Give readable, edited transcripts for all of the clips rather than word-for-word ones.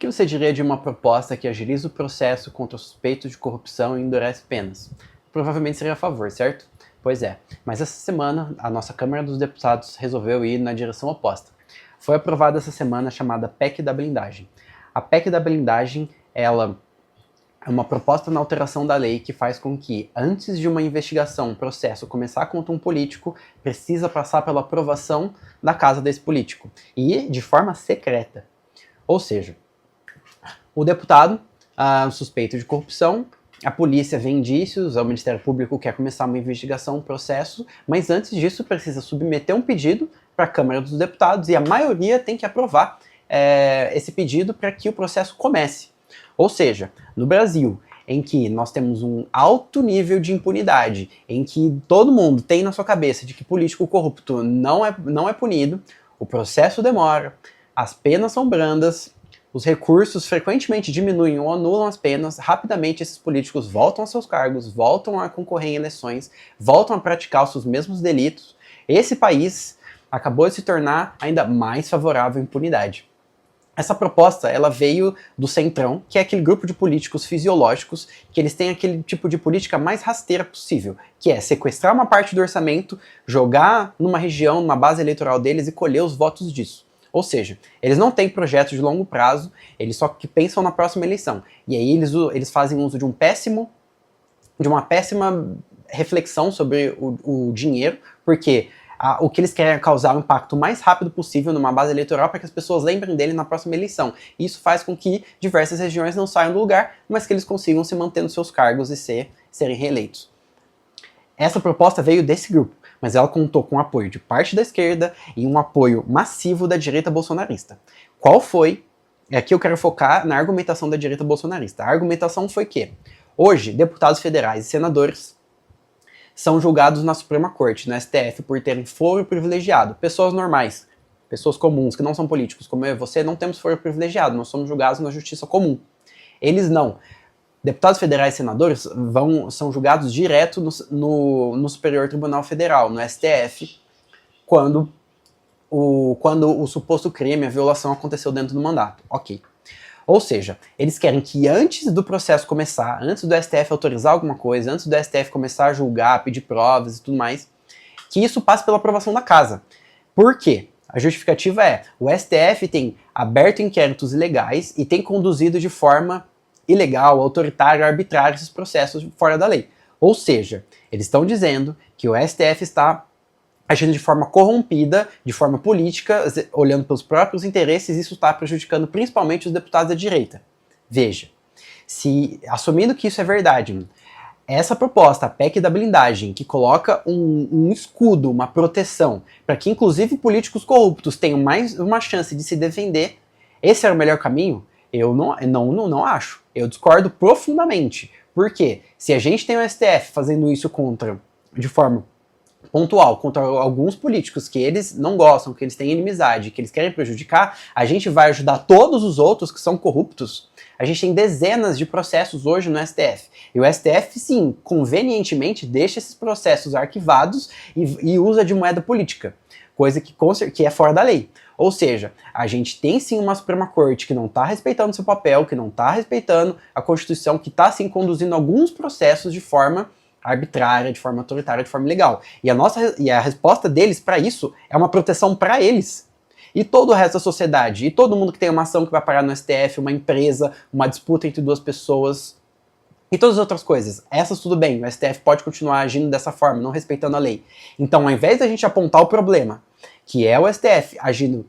que você diria de uma proposta que agiliza o processo contra suspeitos de corrupção e endurece penas? Provavelmente seria a favor, certo? Pois é, mas essa semana a nossa Câmara dos Deputados resolveu ir na direção oposta. Foi aprovada essa semana a chamada PEC da blindagem. A PEC da blindagem, ela é uma proposta na alteração da lei que faz com que, antes de uma investigação, um processo começar contra um político, precisa passar pela aprovação da casa desse político, e de forma secreta. Ou seja, o deputado, suspeito de corrupção, a polícia vê indícios, o Ministério Público quer começar uma investigação, um processo, mas antes disso precisa submeter um pedido para a Câmara dos Deputados e a maioria tem que aprovar esse pedido para que o processo comece. Ou seja, no Brasil, em que nós temos um alto nível de impunidade, em que todo mundo tem na sua cabeça de que político corrupto não é punido, o processo demora, as penas são brandas, os recursos frequentemente diminuem ou anulam as penas, rapidamente esses políticos voltam aos seus cargos, voltam a concorrer em eleições, voltam a praticar os seus mesmos delitos. Esse país acabou de se tornar ainda mais favorável à impunidade. Essa proposta, ela veio do Centrão, que é aquele grupo de políticos fisiológicos, que eles têm aquele tipo de política mais rasteira possível, que é sequestrar uma parte do orçamento, jogar numa região, numa base eleitoral deles e colher os votos disso. Ou seja, eles não têm projeto de longo prazo, eles só que pensam na próxima eleição. E aí eles fazem uso de uma péssima reflexão sobre o dinheiro, porque o que eles querem é causar o impacto mais rápido possível numa base eleitoral para que as pessoas lembrem dele na próxima eleição. E isso faz com que diversas regiões não saiam do lugar, mas que eles consigam se manter nos seus cargos e serem reeleitos. Essa proposta veio desse grupo, mas ela contou com o apoio de parte da esquerda e um apoio massivo da direita bolsonarista. Qual foi? Aqui eu quero focar na argumentação da direita bolsonarista. A argumentação foi que, hoje, deputados federais e senadores são julgados na Suprema Corte, no STF, por terem foro privilegiado. Pessoas normais, pessoas comuns, que não são políticos, como eu e você, não temos foro privilegiado, nós somos julgados na justiça comum. Eles não. Deputados federais e senadores são julgados direto no Superior Tribunal Federal, no STF, quando o suposto crime, a violação, aconteceu dentro do mandato. Ok. Ou seja, eles querem que antes do processo começar, antes do STF autorizar alguma coisa, antes do STF começar a julgar, pedir provas e tudo mais, que isso passe pela aprovação da casa. Por quê? A justificativa é, o STF tem aberto inquéritos ilegais e tem conduzido de forma ilegal, autoritária, arbitrária esses processos fora da lei. Ou seja, eles estão dizendo que o STF está agindo de forma corrompida, de forma política, olhando pelos próprios interesses, isso está prejudicando principalmente os deputados da direita. Veja, assumindo que isso é verdade, essa proposta, a PEC da blindagem, que coloca um escudo, uma proteção, para que inclusive políticos corruptos tenham mais uma chance de se defender, esse era o melhor caminho? Eu não acho. Eu discordo profundamente. Por quê? Se a gente tem o STF fazendo isso de forma pontual contra alguns políticos que eles não gostam, que eles têm inimizade, que eles querem prejudicar, a gente vai ajudar todos os outros que são corruptos. A gente tem dezenas de processos hoje no STF. E o STF, sim, convenientemente deixa esses processos arquivados e usa de moeda política, coisa que é fora da lei. Ou seja, a gente tem sim uma Suprema Corte que não está respeitando seu papel, que não está respeitando a Constituição, que está sim conduzindo alguns processos de forma arbitrária, de forma autoritária, de forma ilegal. E a resposta deles para isso é uma proteção para eles. E todo o resto da sociedade, e todo mundo que tem uma ação que vai parar no STF, uma empresa, uma disputa entre duas pessoas, e todas as outras coisas. Essas tudo bem, o STF pode continuar agindo dessa forma, não respeitando a lei. Então, ao invés da gente apontar o problema, que é o STF agindo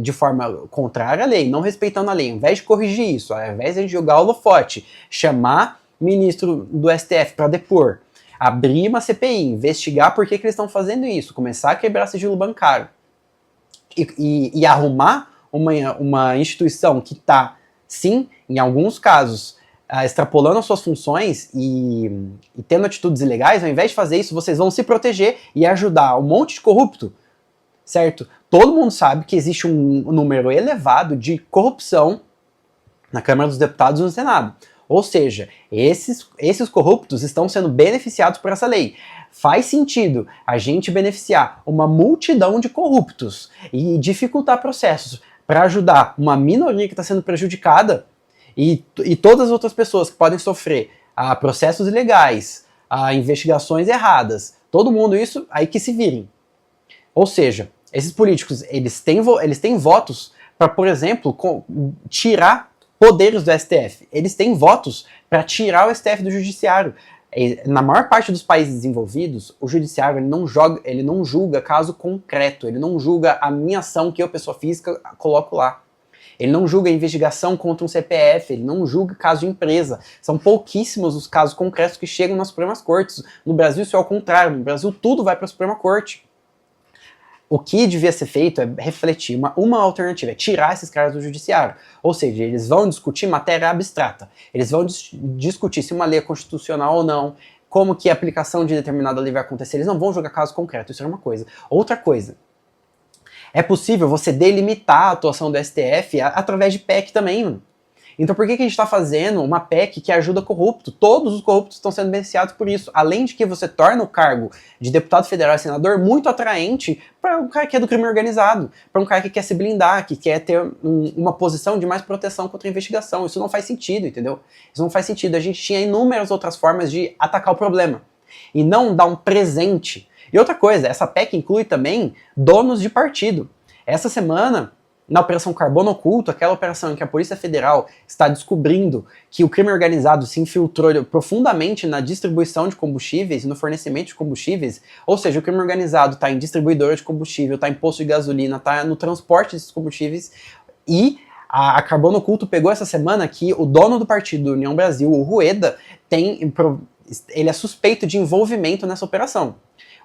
de forma contrária à lei, não respeitando a lei, ao invés de corrigir isso, ao invés de a gente jogar o holofote, chamar ministro do STF para depor, abrir uma CPI, investigar por que eles estão fazendo isso, começar a quebrar sigilo bancário e arrumar uma instituição que está, sim, em alguns casos, extrapolando as suas funções e tendo atitudes ilegais, ao invés de fazer isso, vocês vão se proteger e ajudar um monte de corrupto, certo? Todo mundo sabe que existe um número elevado de corrupção na Câmara dos Deputados e no Senado. Ou seja, esses corruptos estão sendo beneficiados por essa lei. Faz sentido a gente beneficiar uma multidão de corruptos e dificultar processos para ajudar uma minoria que está sendo prejudicada e todas as outras pessoas que podem sofrer a processos ilegais, a investigações erradas, todo mundo isso, aí que se virem. Ou seja, esses políticos, eles têm votos para, por exemplo, tirar poderes do STF. Eles têm votos para tirar o STF do judiciário. Na maior parte dos países desenvolvidos, o judiciário ele não julga caso concreto, ele não julga a minha ação que eu, pessoa física, coloco lá. Ele não julga a investigação contra um CPF, ele não julga caso de empresa. São pouquíssimos os casos concretos que chegam nas Supremas Cortes. No Brasil isso é ao contrário, no Brasil tudo vai para a Suprema Corte. O que devia ser feito é refletir uma alternativa, é tirar esses caras do judiciário. Ou seja, eles vão discutir matéria abstrata. Eles vão discutir se uma lei é constitucional ou não, como que a aplicação de determinada lei vai acontecer. Eles não vão julgar caso concreto, isso é uma coisa. Outra coisa, é possível você delimitar a atuação do STF através de PEC também, mano. Então por que a gente está fazendo uma PEC que ajuda corrupto? Todos os corruptos estão sendo beneficiados por isso. Além de que você torna o cargo de deputado federal e senador muito atraente para um cara que é do crime organizado, para um cara que quer se blindar, que quer ter uma posição de mais proteção contra a investigação. Isso não faz sentido, entendeu? Isso não faz sentido. A gente tinha inúmeras outras formas de atacar o problema e não dar um presente. E outra coisa, essa PEC inclui também donos de partido. Essa semana, na Operação Carbono Oculto, aquela operação em que a Polícia Federal está descobrindo que o crime organizado se infiltrou profundamente na distribuição de combustíveis e no fornecimento de combustíveis, ou seja, o crime organizado está em distribuidora de combustível, está em posto de gasolina, está no transporte desses combustíveis, e a Carbono Oculto pegou essa semana que o dono do partido União Brasil, o Rueda, ele é suspeito de envolvimento nessa operação.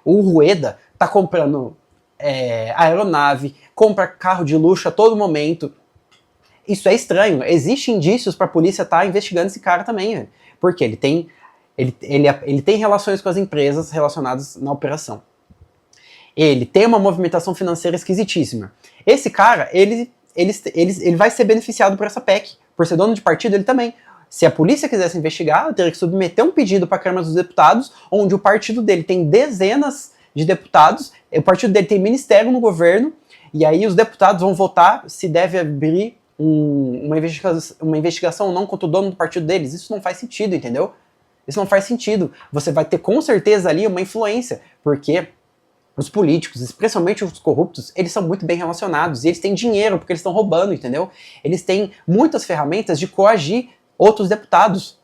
O Rueda está comprando aeronave, compra carro de luxo a todo momento. Isso é estranho. Existem indícios para a polícia estar investigando esse cara também, velho. Porque ele tem relações com as empresas relacionadas na operação. Ele tem uma movimentação financeira esquisitíssima. Esse cara, ele vai ser beneficiado por essa PEC. Por ser dono de partido, ele também. Se a polícia quisesse investigar, ela teria que submeter um pedido para a Câmara dos Deputados, onde o partido dele tem dezenas de deputados, o partido dele tem ministério no governo, e aí os deputados vão votar se deve abrir uma investigação ou não contra o dono do partido deles. Isso não faz sentido, entendeu? Isso não faz sentido. Você vai ter com certeza ali uma influência, porque os políticos, especialmente os corruptos, eles são muito bem relacionados, e eles têm dinheiro porque eles estão roubando, entendeu? Eles têm muitas ferramentas de coagir outros deputados.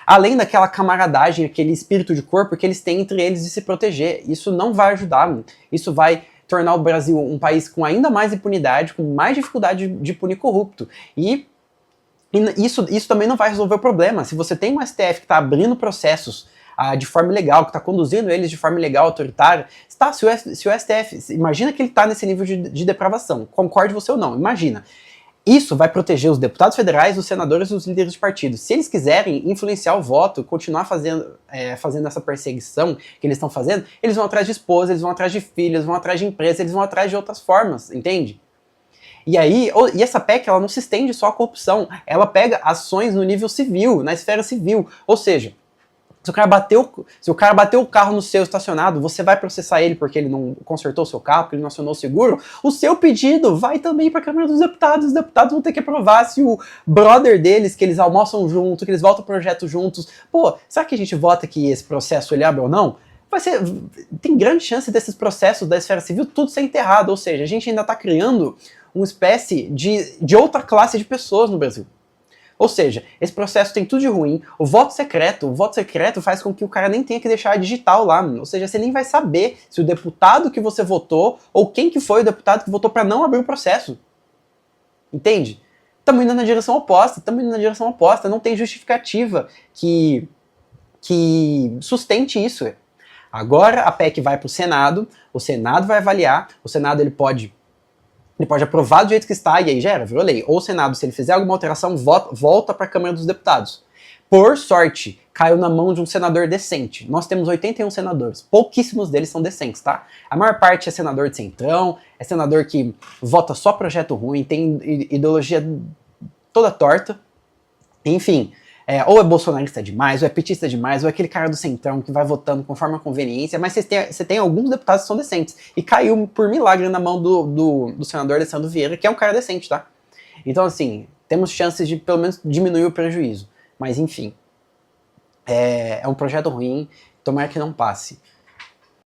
Além daquela camaradagem, aquele espírito de corpo que eles têm entre eles de se proteger. Isso não vai ajudar, isso vai tornar o Brasil um país com ainda mais impunidade, com mais dificuldade de punir corrupto. E isso também não vai resolver o problema. Se você tem um STF que está abrindo processos de forma ilegal, que está conduzindo eles de forma ilegal, autoritária, se o STF, imagina que ele está nesse nível de depravação, concorde você ou não, imagina. Isso vai proteger os deputados federais, os senadores e os líderes de partido. Se eles quiserem influenciar o voto, continuar fazendo essa perseguição que eles estão fazendo, eles vão atrás de esposa, eles vão atrás de filhos, vão atrás de empresa, eles vão atrás de outras formas, entende? E essa PEC, ela não se estende só à corrupção, ela pega ações no nível civil, na esfera civil, ou seja, se o cara bateu o carro no seu estacionado, você vai processar ele porque ele não consertou o seu carro, porque ele não acionou o seguro, o seu pedido vai também para a Câmara dos Deputados. Os deputados vão ter que aprovar se o brother deles, que eles almoçam junto, que eles votam o projeto juntos. Pô, será que a gente vota que esse processo ele abre ou não? Tem grande chance desses processos da esfera civil tudo ser enterrado, ou seja, a gente ainda está criando uma espécie de outra classe de pessoas no Brasil. Ou seja, esse processo tem tudo de ruim. O voto secreto faz com que o cara nem tenha que deixar a digital lá. Ou seja, você nem vai saber se o deputado que você votou ou quem que foi o deputado que votou para não abrir o processo. Entende? Estamos indo na direção oposta. Não tem justificativa que sustente isso. Agora a PEC vai para o Senado vai avaliar, o Senado ele pode aprovar do jeito que está, e aí já era, virou lei. Ou o Senado, se ele fizer alguma alteração, volta para a Câmara dos Deputados. Por sorte, caiu na mão de um senador decente. Nós temos 81 senadores. Pouquíssimos deles são decentes, tá? A maior parte é senador de centrão, é senador que vota só projeto ruim, tem ideologia toda torta. Enfim, ou é bolsonarista demais, ou é petista demais, ou é aquele cara do centrão que vai votando conforme a conveniência, mas você tem alguns deputados que são decentes. E caiu por milagre na mão do senador Alessandro Vieira, que é um cara decente, tá? Então, assim, temos chances de pelo menos diminuir o prejuízo. Mas, enfim, é um projeto ruim, tomara que não passe.